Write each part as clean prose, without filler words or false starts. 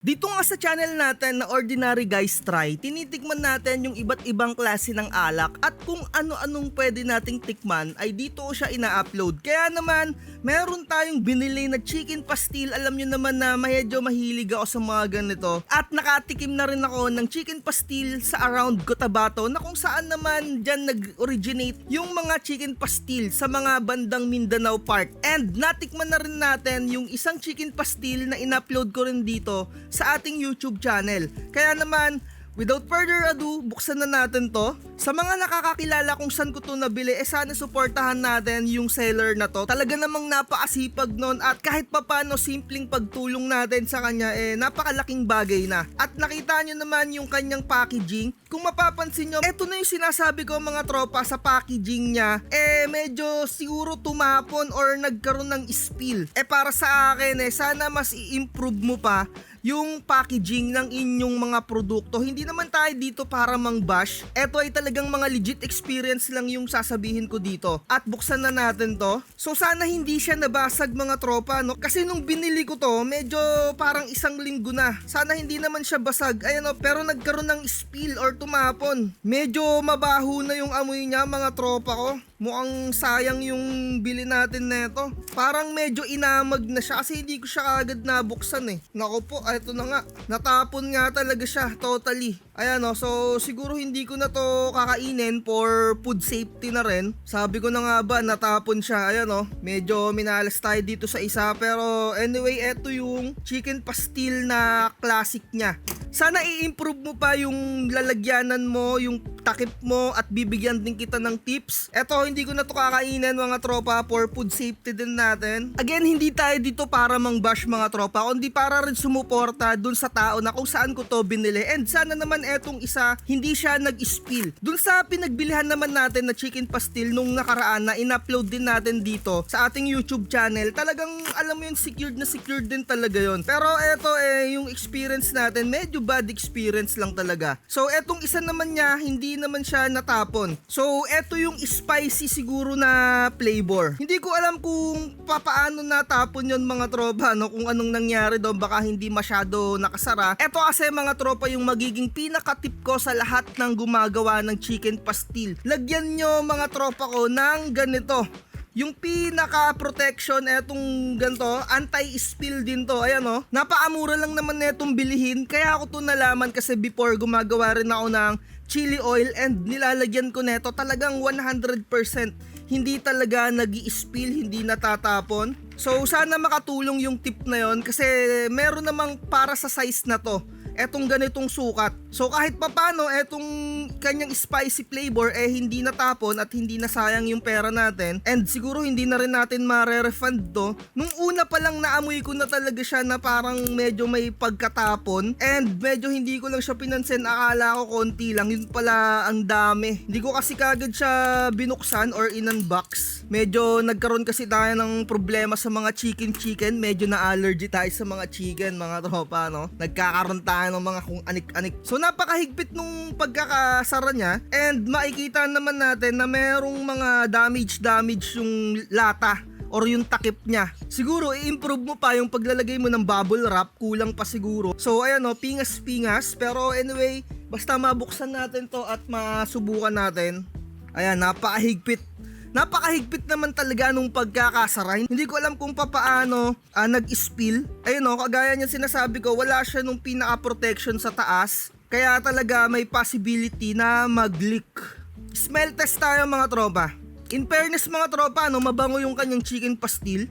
Dito nga sa channel natin na Ordinary Guys Try, tinitikman natin yung iba't ibang klase ng alak at kung ano-anong pwede nating tikman ay dito ko siya ina-upload. Kaya naman, meron tayong binili na chicken pastil. Alam nyo naman na medyo mahilig ako sa mga ganito. At nakatikim na rin ako ng chicken pastil sa around Cotabato na kung saan naman dyan nag-originate yung mga chicken pastil sa mga bandang Mindanao Park. And natikman na rin natin yung isang chicken pastil na in-upload ko rin dito sa ating YouTube channel. Kaya naman, without further ado, buksan na natin to. Sa mga nakakakilala kung saan ko to nabili, sana suportahan natin yung seller na to. Talaga namang napakasipag nun at kahit papano simpleng pagtulong natin sa kanya napakalaking bagay na. At nakita nyo naman yung kanyang packaging. Kung mapapansin nyo, eto na yung sinasabi ko mga tropa sa packaging niya. Medyo siguro tumapon or nagkaroon ng spill. Para sa akin sana mas i-improve mo pa yung packaging ng inyong mga produkto. Hindi naman tayo dito para mang-bash. Ito ay talagang mga legit experience lang yung sasabihin ko dito. At buksan na natin to. So sana hindi siya nabasag mga tropa, no? Kasi nung binili ko to, medyo parang isang linggo na. Sana hindi naman siya basag. Ayan o, pero nagkaroon ng spill or tumapon. Medyo mabaho na yung amoy niya mga tropa ko. Mukhang sayang yung bili natin neto. Parang medyo inamag na siya kasi hindi ko siya agad nabuksan eh. Nako po, eto na nga. Natapon nga talaga siya totally. Ayan o, so siguro hindi ko na to kakainin for food safety na rin. Sabi ko na nga ba, natapon siya. Ayan o, medyo minalas tayo dito sa isa. Pero anyway, eto yung chicken pastil na classic niya. Sana i-improve mo pa yung lalagyanan mo, yung takip mo at bibigyan din kita ng tips. Eto, hindi ko na to kakainin mga tropa for food safety din natin. Again, hindi tayo dito para mang-bash mga tropa, kundi para rin sumuporta dun sa tao na kung saan ko to binili. And sana naman etong isa, hindi siya nag-spill. Dun sa pinagbilihan naman natin na chicken pastil nung nakaraan na in-upload din natin dito sa ating YouTube channel, talagang alam mo yung secured din talaga yon. Pero eto yung experience natin, medyo bad experience lang talaga. So etong isa naman niya, hindi naman siya natapon. So eto yung spicy siguro na flavor. Hindi ko alam kung paano natapon yon mga tropa, no? Kung anong nangyari doon, baka hindi masyado nakasara. Eto kasi mga tropa yung magiging pinaka-tip ko sa lahat ng gumagawa ng chicken pastil. Lagyan nyo mga tropa ko ng ganito. Yung pinaka-protection, etong ganito, anti-spill din to. Ayan o, napakamura lang naman netong bilihin. Kaya ako to nalaman kasi before gumagawa rin ako ng chili oil and nilalagyan ko neto. Talagang 100% hindi talaga nag-i-spill, hindi natatapon. So sana makatulong yung tip na yon kasi meron namang para sa size na to etong ganitong sukat. So kahit papano etong kanyang spicy flavor hindi natapon at hindi nasayang yung pera natin. And siguro hindi na rin natin mare-refund to. Nung una pa lang naamoy ko na talaga siya na parang medyo may pagkatapon. And medyo hindi ko lang siya pinansin. Akala ko konti lang. Yun pala ang dami. Hindi ko kasi kagad siya binuksan or in-unbox. Medyo nagkaroon kasi tayo ng problema sa mga chicken. Medyo na-allergy tayo sa mga chicken mga tropa, no? Nagkakaroon tayo ng mga kung anik-anik. So napakahigpit nung pagkakasara niya and makikita naman natin na merong mga damage yung lata or yung takip niya. Siguro i-improve mo pa yung paglalagay mo ng bubble wrap, kulang pa siguro. So ayan o, pingas-pingas, pero anyway, basta mabuksan natin to at masubukan natin. Ayan, napakahigpit naman talaga nung pagkakasara. Hindi ko alam kung paano nag-spill. Ayun o, kagaya niya sinasabi ko, wala siya nung pinaka-protection sa taas. Kaya talaga may possibility na mag-leak. Smell test tayo mga tropa. In fairness mga tropa, mabango yung kanyang chicken pastil.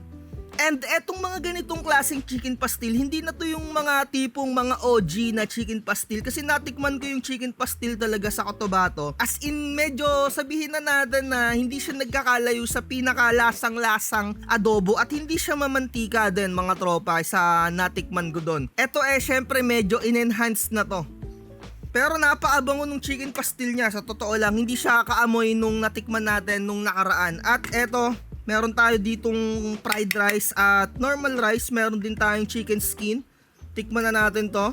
And etong mga ganitong klaseng chicken pastil, hindi na to yung mga tipong mga OG na chicken pastil. Kasi natikman ko yung chicken pastil talaga sa Cotabato. As in, medyo sabihin na natin na hindi siya nagkakalayo sa pinakalasang-lasang adobo. At hindi siya mamantika din mga tropa sa natikman ko doon. Eto syempre medyo in-enhance na to. Pero napaabango nung chicken pastil niya, sa totoo lang. Hindi siya kaamoy nung natikman natin nung nakaraan. At eto, meron tayo ditong fried rice at normal rice. Meron din tayong chicken skin. Tikman na natin to.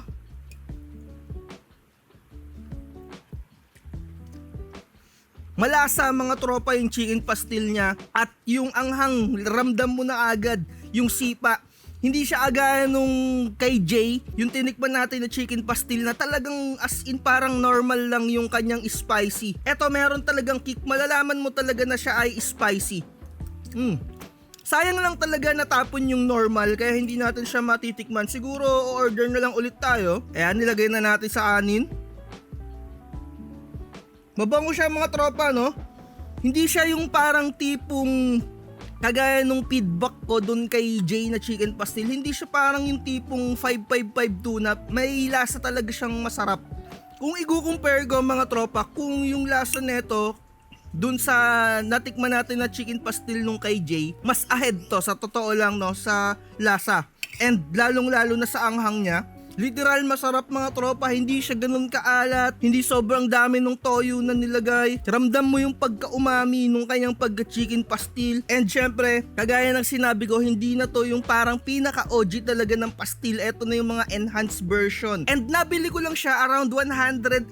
Malasa mga tropa yung chicken pastil niya. At yung anghang, ramdam mo na agad yung sipa. Hindi siya agaya nung kay Jay, yung tinikman natin na chicken pastil na talagang as in parang normal lang yung kanyang spicy. Eto meron talagang kick, malalaman mo talaga na siya ay spicy. Sayang lang talaga natapon yung normal kaya hindi natin siya matitikman. Siguro order na lang ulit tayo. Ayan, nilagay na natin sa kanin. Mabango siya mga tropa, no? Hindi siya yung parang tipong kagaya nung feedback ko dun kay Jay na chicken pastil. Hindi siya parang yung tipong 5552 na may lasa talaga siyang masarap. Kung i-compare ko mga tropa, kung yung lasa neto dun sa natikman natin na chicken pastil nung kay Jay, mas ahead to sa totoo lang, no, sa lasa. And lalong lalo na sa anghang niya. Literal masarap mga tropa, hindi siya ganun kaalat, hindi sobrang dami nung toyo na nilagay. Ramdam mo yung pagka-umami nung kanyang pagka-chicken pastil. And syempre, kagaya ng sinabi ko, hindi na to yung parang pinaka-OG talaga ng pastil. Ito na yung mga enhanced version. And nabili ko lang siya around 180.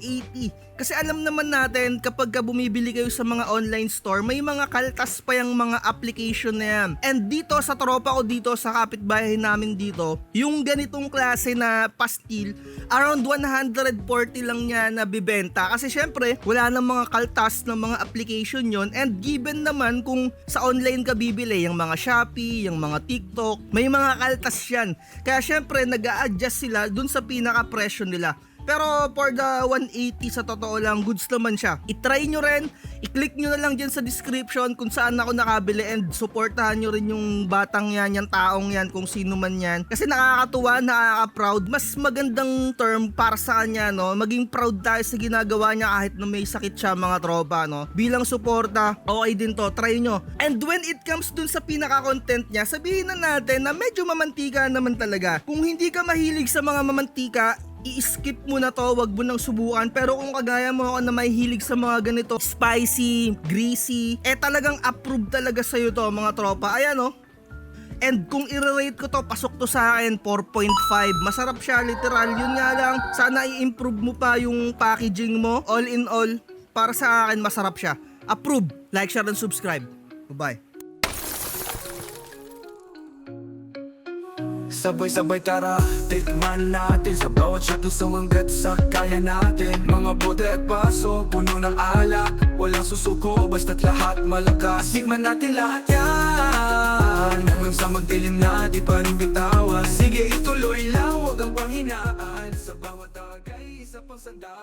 Kasi alam naman natin kapag bumibili kayo sa mga online store, may mga kaltas pa yung mga application na yan. And dito sa tropa ko dito, sa kapitbahay namin dito, yung ganitong klase na pastil, around 140 lang niya nabibenta. Kasi syempre, wala nang mga kaltas ng mga application yon. And given naman kung sa online ka bibili, yung mga Shopee, yung mga TikTok, may mga kaltas yan. Kaya syempre, nag-a-adjust sila dun sa pinaka-presyo nila. Pero for the 180 sa totoo lang, goods naman siya. I-try nyo rin, i-click nyo na lang dyan sa description kung saan ako nakabili and supportahan nyo rin yung batang yan, yung taong yan, kung sino man yan. Kasi nakakatuwa, nakaka-proud. Mas magandang term para sa kanya, no? Maging proud tayo sa ginagawa niya kahit na may sakit siya mga tropa, no? Bilang suporta, okay din to, try nyo. And when it comes dun sa pinaka-content niya, sabihin na natin na medyo mamantika naman talaga. Kung hindi ka mahilig sa mga mamantika, i-skip mo na to, wag mo nang subukan. Pero kung kagaya mo ako na may hilig sa mga ganito, spicy, greasy, talagang approve talaga sa'yo to mga tropa. Ayan, no? And kung i-rate ko to, pasok to sa akin 4.5. Masarap siya, literal. Yun nga lang, sana i-improve mo pa yung packaging mo. All in all, para sa akin masarap siya. Approve, like, share, and subscribe. Bye-bye. Sabay-sabay tara, tikman natin sa bawat shot lusong hanggat sa kaya natin. Mga bote at baso, puno ng alak, walang susuko, basta't lahat malakas. Tikman natin lahat yan, hanggang sa magdilim na di pa rin bitawan. Sige ituloy lang, huwag ang panghinaan, sa bawat tagay, isa pang sandaan.